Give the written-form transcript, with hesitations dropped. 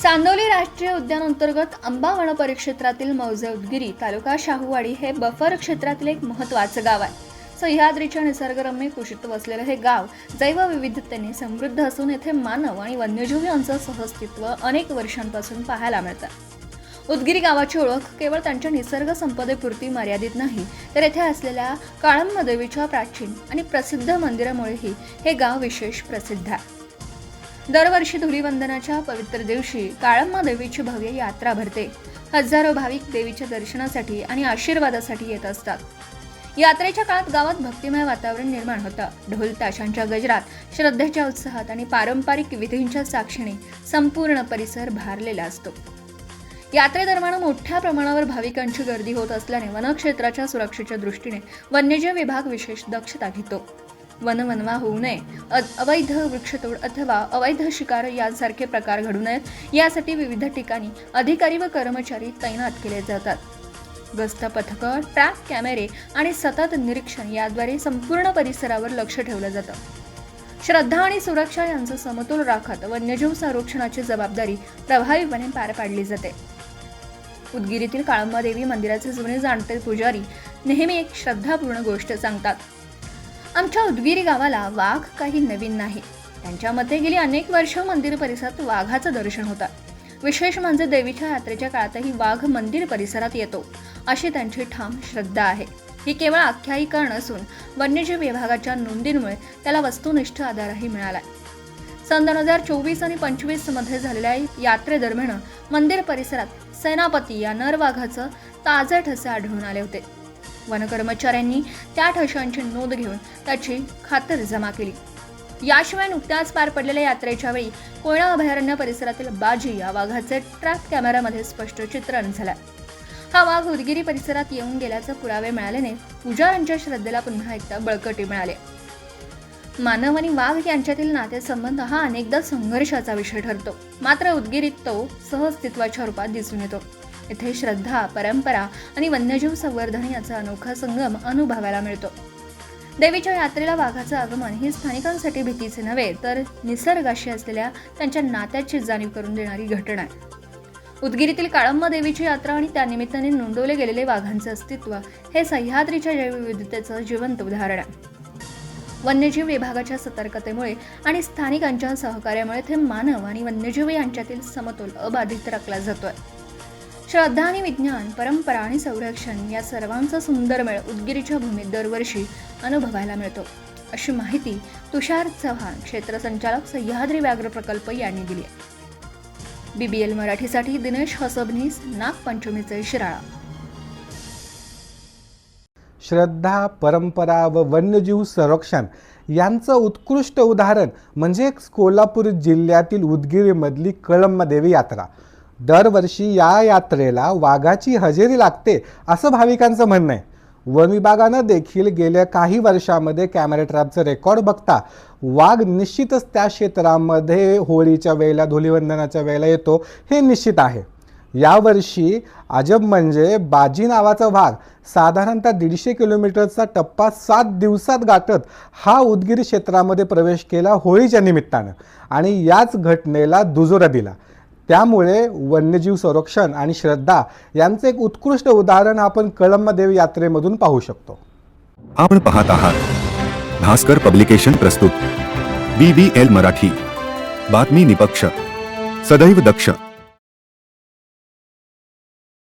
चांदोली राष्ट्रीय उद्यान अंतर्गत आंबा वन परिक्षेत्रातील मौजे उदगीरी तालुका शाहूवाडी हे बफर क्षेत्रातील एक महत्त्वाचे गाव आहे. सह्याद्रीच्या निसर्गरम्य कुशीत वसलेलं हे गाव जैवविविधतेने समृद्ध असून येथे मानव आणि वन्यजीव यांचं सहअस्तित्व अनेक वर्षांपासून पाहायला मिळतं. उदगीरी गावाची ओळख केवळ त्यांच्या निसर्ग संपदेपुरती मर्यादित नाही, तर येथे असलेल्या काळम्मा देवीच्या प्राचीन आणि प्रसिद्ध मंदिरामुळेही हे गाव विशेष प्रसिद्ध आहे. दरवर्षी धुलीवंदनाच्या पवित्र दिवशी काळम्मा देवीची भव्य यात्रा भरते. हजारो भाविक देवीच्या दर्शनासाठी आणि आशीर्वादासाठी येत असतात. यात्रेच्या काळात गावात भक्तिमय वातावरण निर्माण होतं. ढोल ताशांच्या गजरात, श्रद्धेच्या उत्साहात आणि पारंपरिक विधींच्या साक्षीने संपूर्ण परिसर भारलेला असतो. यात्रेदरम्यान मोठ्या प्रमाणावर भाविकांची गर्दी होत असल्याने वनक्षेत्राच्या सुरक्षेच्या दृष्टीने वन्यजीव विभाग विशेष दक्षता घेतो. वनवनवा होऊ नये, अवैध वृक्षतोड अथवा अवैध शिकार यांसारखे प्रकार घडू नयेत यासाठी विविध ठिकाणी अधिकारी व कर्मचारी तैनात केले जातात. गस्त पथकं, ट्रॅप कॅमेरे आणि सतत निरीक्षण याद्वारे संपूर्ण परिसरावर लक्ष ठेवलं जातं. श्रद्धा आणि सुरक्षा यांचा समतोल राखत वन्यजीव संरक्षणाची जबाबदारी प्रभावीपणे पार पाडली जाते. उदगीरीतील काळम्मा देवी मंदिराचे जुने जाणते पुजारी नेहमी एक श्रद्धापूर्ण गोष्ट सांगतात. आमच्या उदगीरी गावाला वाघ काही नवीन नाही. त्यांच्या मते गेली अनेक वर्ष मंदिर परिसरात वाघाचं दर्शन होतं. विशेष म्हणजे देवीच्या यात्रेच्या काळातही वाघ मंदिर परिसरात येतो, अशी त्यांची ठाम श्रद्धा आहे. ही केवळ आख्यायिका नसून वन्यजीव विभागाच्या नोंदींमुळे त्याला वस्तुनिष्ठ आधारही मिळाला. सन 2024 आणि 2025 मध्ये झालेल्या यात्रेदरम्यान मंदिर परिसरात सेनापती या नर वाघाचं ताजे ठसे आढळून आले होते. वन कर्मचाऱ्यांनी त्या ठशांची नोंद घेऊन त्याची खातरजमा केली. याशिवाय नुकत्याच पार पडलेल्या यात्रेच्या वेळी कोयना अभयारण्य परिसरातील बाजी या वाघाचे ट्रॅप कॅमेऱ्यामध्ये स्पष्ट चित्रण झालं. हा वाघ उदगीरी परिसरात येऊन गेल्याचे पुरावे मिळाल्याने पुजाऱ्यांच्या श्रद्धेला पुन्हा एकदा बळकटी मिळाली. मानव आणि वाघ यांच्यातील नातेसंबंध हा अनेकदा संघर्षाचा विषय ठरतो, मात्र उदगीरीत तो सहअस्तित्वाच्या रूपात दिसून येतो. येथे श्रद्धा, परंपरा आणि वन्यजीव संवर्धन याचा अनोखा संगम अनुभवायला मिळतो. देवीच्या यात्रेला वाघाचं आगमन ही स्थानिकांसाठी भीतीचे नव्हे, तर निसर्गाशी असलेल्या त्यांच्या नात्याची जाणीव करून देणारी घटना आहे. उदगीरीतील काळम्मा देवीची यात्रा आणि त्यानिमित्ताने नोंदवले गेलेले वाघांचे अस्तित्व हे सह्याद्रीच्या जैवविविधतेचं जिवंत उदाहरण आहे. वन्यजीव विभागाच्या सतर्कतेमुळे आणि स्थानिकांच्या सहकार्यामुळे ते मानव आणि वन्यजीव यांच्यातील समतोल अबाधित राखला जातोय. श्रद्धा आणि विज्ञान, परंपरा आणि संरक्षण या सर्वांचा सुंदर मेळ उदगीरीच्या भूमीत दरवर्षी अनुभवायला मिळतो, अशी माहिती तुषार चव्हाण, क्षेत्र संचालक सह्याद्री व्याघ्र प्रकल्प यांनी दिली. BBL मराठीसाठी दिनेश हसबनीस, नागपंचमीचे शिराळा. श्रद्धा, परंपरा व वन्यजीव संरक्षण यांचं उत्कृष्ट उदाहरण म्हणजे कोल्हापूर जिल्ह्यातील उदगीरीमधली काळम्मा देवी यात्रा. दरवर्षी या यात्रेला वाघाची हजेरी लागते असं भाविकांचं म्हणणं आहे. वन विभागानं देखील गेल्या काही वर्षामध्ये कॅमेरा ट्रॅपचं रेकॉर्ड बघता वाघ निश्चितच त्या क्षेत्रामध्ये होळीच्या वेळेला, धुलीवंदनाच्या वेळेला येतो हे निश्चित आहे. यावर्षी अजब म्हणजे बाजी नावाचा वाघ साधारणतः 150 किलोमीटरचा टप्पा 7 दिवसात गाठत हा उदगीरी क्षेत्रामध्ये प्रवेश केला होळीच्या निमित्तानं आणि याच घटनेला दुजोरा दिला. त्यामुळे वन्यजीव संरक्षण आणि श्रद्धा यांचं एक उत्कृष्ट उदाहरण आपण काळम्मा देवी यात्रेमधून पाहू शकतो. आपण पाहत आहात भास्कर पब्लिकेशन प्रस्तुत BBL मराठी, बातमी निपक्ष, सदैव दक्ष.